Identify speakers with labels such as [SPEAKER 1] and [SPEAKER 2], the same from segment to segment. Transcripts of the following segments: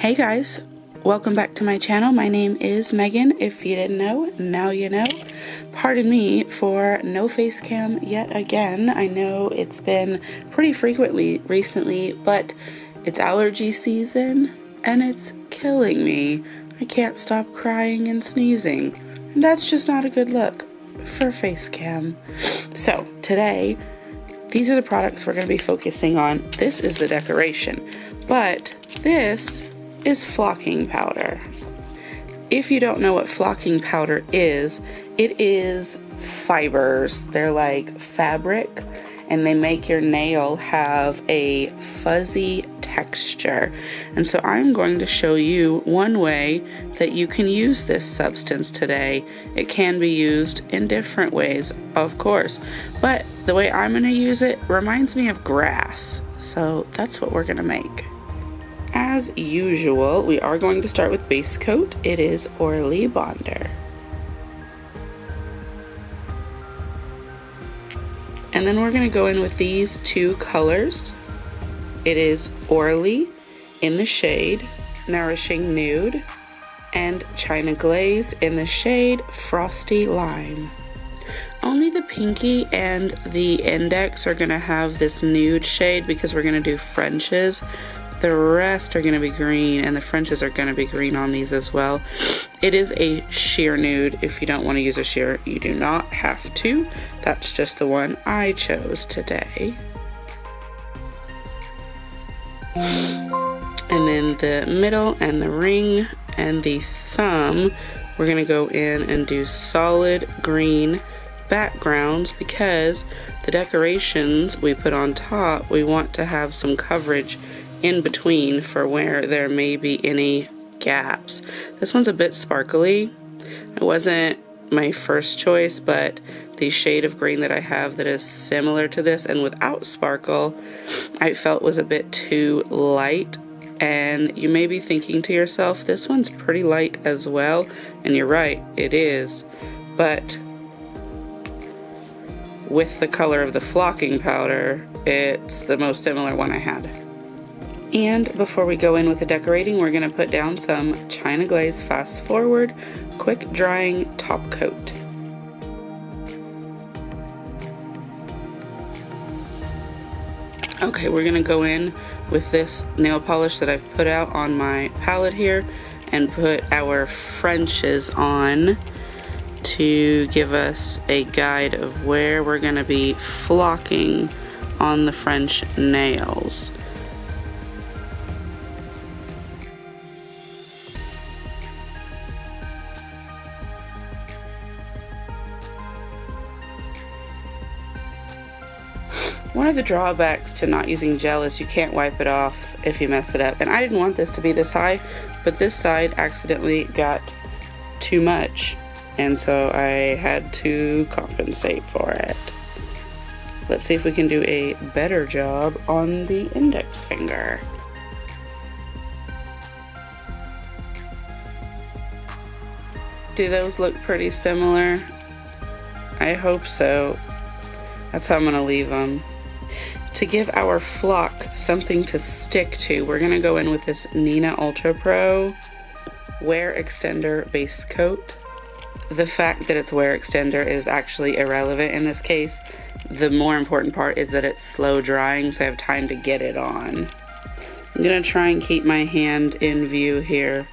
[SPEAKER 1] Hey guys, welcome back to my channel. My name is Megan. If you didn't know, now you know. Pardon me for no face cam yet again. I know it's been pretty frequently recently, but it's allergy season and it's killing me. I can't stop crying and sneezing, and that's just not a good look for face cam. So today, these are the products we're going to be focusing on. This is the decoration, but this is flocking powder. If you don't know what flocking powder is, it is fibers. They're like fabric, and they make your nail have a fuzzy texture. And so I'm going to show you one way that you can use this substance today. It can be used in different ways, of course, but the way I'm going to use it reminds me of grass. So that's what we're going to make. As usual, we are going to start with base coat. It is Orly Bonder. And then we're going to go in with these two colors. It is Orly in the shade Nourishing Nude and China Glaze in the shade Frosty Lime. Only the pinky and the index are going to have this nude shade because we're going to do Frenches. The rest are going to be green, and the Frenches are going to be green on these as well. It is a sheer nude. If you don't want to use a sheer, you do not have to. That's just the one I chose today. And then the middle and the ring and the thumb, we're going to go in and do solid green backgrounds because the decorations we put on top, we want to have some coverage in between for where there may be any gaps. This one's a bit sparkly. It wasn't my first choice, but the shade of green that I have that is similar to this and without sparkle, I felt was a bit too light. And you may be thinking to yourself, this one's pretty light as well. And you're right, it is. But with the color of the flocking powder, it's the most similar one I had. And before we go in with the decorating, we're going to put down some China Glaze Fast Forward Quick Drying Top Coat. Okay, we're going to go in with this nail polish that I've put out on my palette here and put our Frenches on to give us a guide of where we're going to be flocking on the French nails. One of the drawbacks to not using gel is you can't wipe it off if you mess it up. And I didn't want this to be this high, but this side accidentally got too much. And so I had to compensate for it. Let's see if we can do a better job on the index finger. Do those look pretty similar? I hope so. That's how I'm gonna leave them. To give our flock something to stick to, we're gonna go in with this Nina Ultra Pro Wear Extender Base Coat. The fact that it's wear extender is actually irrelevant in this case. The more important part is that it's slow drying, so I have time to get it on. I'm gonna try and keep my hand in view here.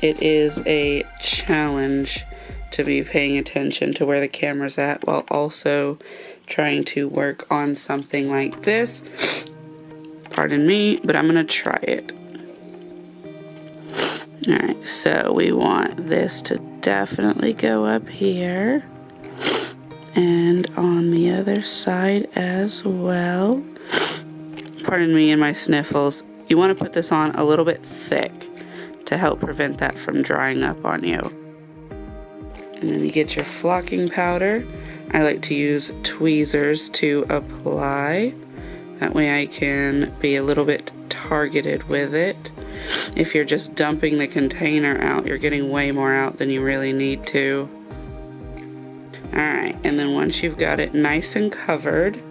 [SPEAKER 1] It is a challenge to be paying attention to where the camera's at while also trying to work on something like this. Pardon me, but I'm gonna try it. Alright, so we want this to definitely go up here and on the other side as well. Pardon me and my sniffles. You want to put this on a little bit thick to help prevent that from drying up on you. And then you get your flocking powder. I like to use tweezers to apply. That way I can be a little bit targeted with it. If you're just dumping the container out, you're getting way more out than you really need to. Alright, and then once you've got it nice and covered,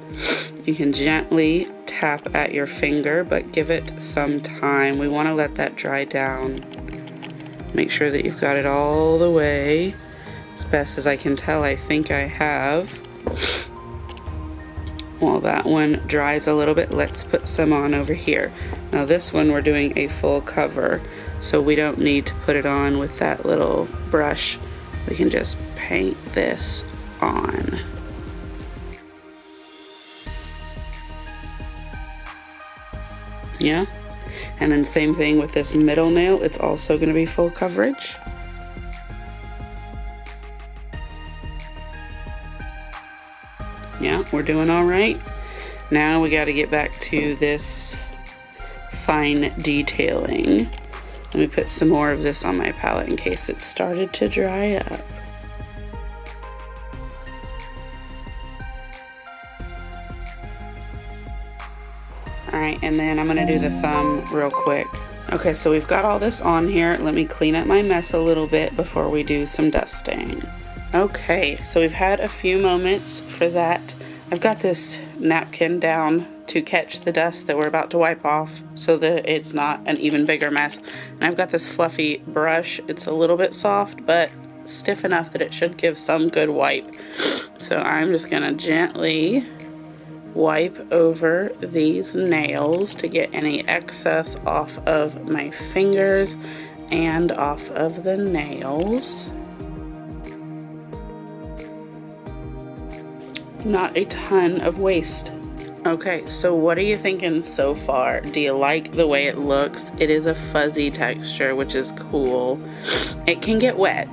[SPEAKER 1] you can gently tap tap at your finger, but give it some time. We want to let that dry down. Make sure that you've got it all the way. As best as I can tell, I think I have. While that one dries a little bit, let's put some on over here. Now this one we're doing a full cover, so we don't need to put it on with that little brush. We can just paint this on. Yeah, and then same thing with this middle nail. It's also going to be full coverage. Yeah, we're doing all right. Now we got to get back to this fine detailing. Let me put some more of this on my palette in case it started to dry up. Alright, and then I'm going to do the thumb real quick. Okay, so we've got all this on here. Let me clean up my mess a little bit before we do some dusting. Okay, so we've had a few moments for that. I've got this napkin down to catch the dust that we're about to wipe off so that it's not an even bigger mess. And I've got this fluffy brush. It's a little bit soft, but stiff enough that it should give some good wipe. So I'm just gonna gently wipe over these nails to get any excess off of my fingers and off of the nails. Not a ton of waste. Okay, so what are you thinking so far? Do you like the way it looks? It is a fuzzy texture, which is cool. It can get wet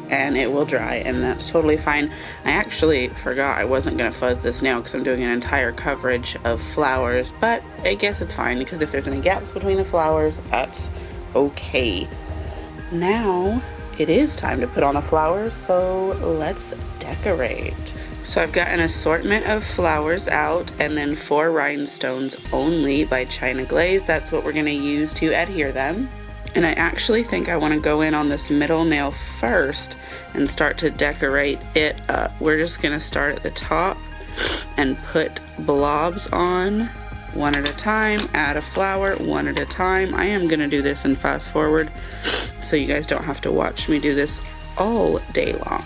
[SPEAKER 1] and it will dry, and that's totally fine. I actually forgot I wasn't gonna fuzz this nail because I'm doing an entire coverage of flowers, but I guess it's fine because if there's any gaps between the flowers, that's okay. Now it is time to put on a flower, so let's decorate. So I've got an assortment of flowers out, and then 4 rhinestones only by Glaze. That's what we're going to use to adhere them. And I actually think I want to go in on this middle nail first and start to decorate it up. We're just going to start at the top and put blobs on one at a time, add a flower one at a time. I am going to do this in fast forward so you guys don't have to watch me do this all day long.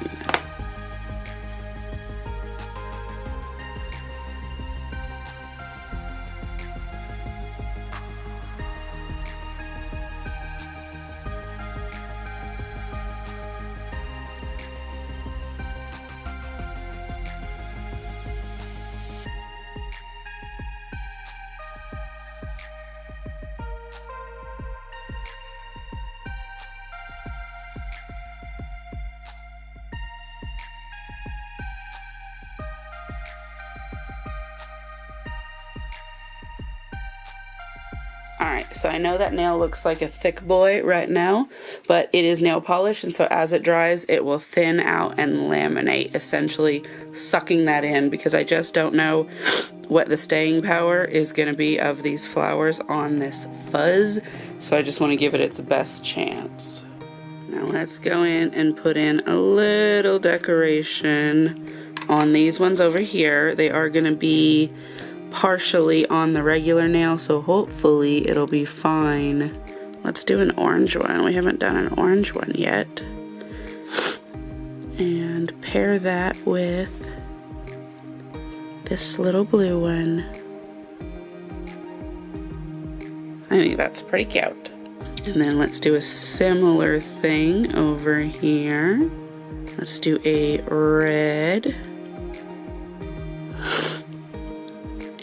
[SPEAKER 1] Alright, so I know that nail looks like a thick boy right now, but it is nail polish, and so as it dries, it will thin out and laminate, essentially sucking that in, because I just don't know what the staying power is going to be of these flowers on this fuzz, so I just want to give it its best chance. Now let's go in and put in a little decoration on these ones over here. They are going to be partially on the regular nail, so hopefully it'll be fine. Let's do an orange one. We haven't done an orange one yet. And pair that with this little blue one. I think that's pretty cute. And then let's do a similar thing over here. Let's do a red.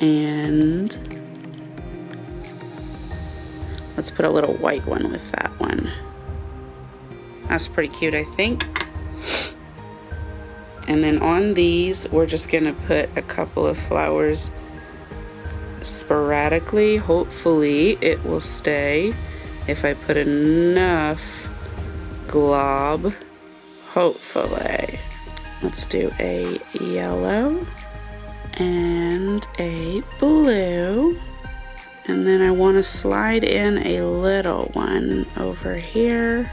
[SPEAKER 1] And let's put a little white one with that one. That's pretty cute, I think. And then on these, we're just gonna put a couple of flowers sporadically. Hopefully it will stay if I put enough glob. Hopefully. Let's do a yellow and a blue, and then I want to slide in a little one over here,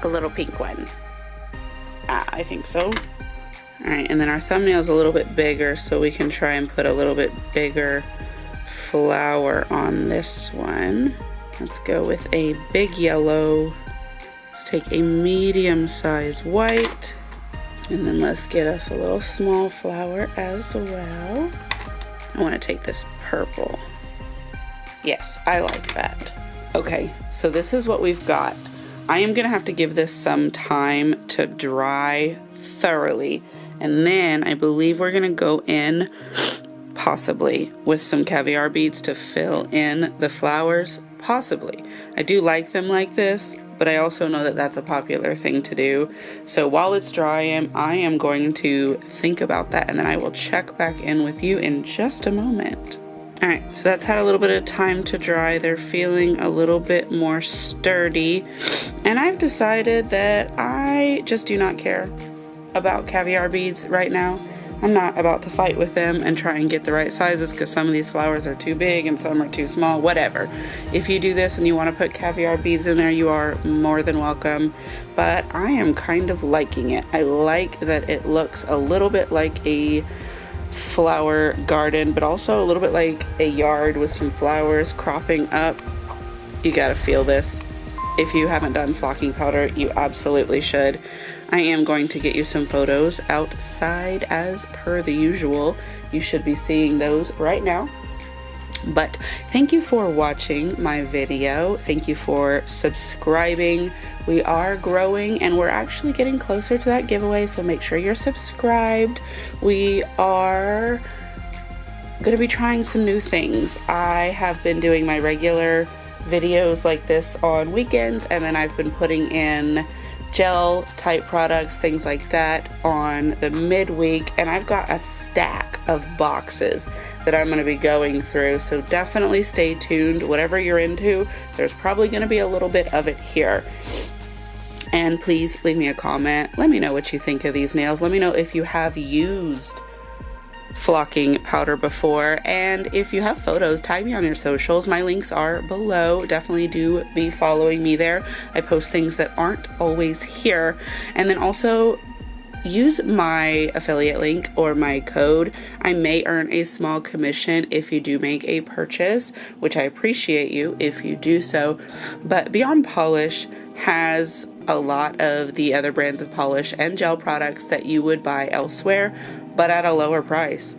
[SPEAKER 1] a little pink one. I think so. Alright, and then our thumbnail is a little bit bigger, so we can try and put a little bit bigger flower on this one. Let's go with a big yellow. Let's take a medium-sized white. And then let's get us a little small flower as well. I want to take this purple. Yes, I like that. Okay, so this is what we've got. I am going to have to give this some time to dry thoroughly. And then I believe we're going to go in possibly with some caviar beads to fill in the flowers. Possibly. I do like them like this, but I also know that that's a popular thing to do. So while it's drying, I am going to think about that, and then I will check back in with you in just a moment. Alright, so that's had a little bit of time to dry. They're feeling a little bit more sturdy, and I've decided that I just do not care about caviar beads right now. I'm not about to fight with them and try and get the right sizes, because some of these flowers are too big and some are too small, whatever. If you do this and you want to put caviar beads in there, you are more than welcome. But I am kind of liking it. I like that it looks a little bit like a flower garden, but also a little bit like a yard with some flowers cropping up. You gotta feel this. If you haven't done flocking powder, you absolutely should. I am going to get you some photos outside as per the usual. You should be seeing those right now. But thank you for watching my video. Thank you for subscribing. We are growing and we're actually getting closer to that giveaway, so make sure you're subscribed. We are going to be trying some new things. I have been doing my regular videos like this on weekends, and then I've been putting in gel type products, things like that, on the midweek, and I've got a stack of boxes that I'm going to be going through, so definitely stay tuned. Whatever you're into, there's probably going to be a little bit of it here. And please leave me a comment. Let me know what you think of these nails. Let me know if you have used flocking powder before, and if you have photos, tag me on your socials. My links are below. Definitely do be following me there. I post things that aren't always here. And then also use my affiliate link or my code. I may earn a small commission if you do make a purchase, which I appreciate you if you do so. But Beyond Polish has a lot of the other brands of polish and gel products that you would buy elsewhere, but at a lower price.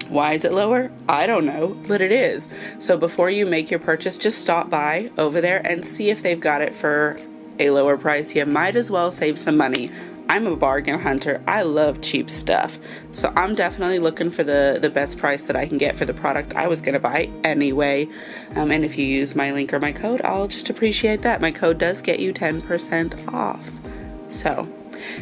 [SPEAKER 1] Why is it lower? I don't know, but it is. So before you make your purchase, just stop by over there and see if they've got it for a lower price. You might as well save some money. I'm a bargain hunter. I love cheap stuff. So I'm definitely looking for the best price that I can get for the product I was going to buy anyway. And if you use my link or my code, I'll just appreciate that. My code does get you 10% off. So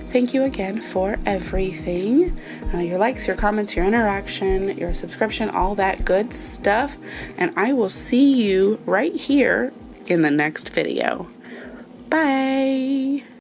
[SPEAKER 1] thank you again for everything. Your likes, your comments, your interaction, your subscription, all that good stuff. And I will see you right here in the next video. Bye.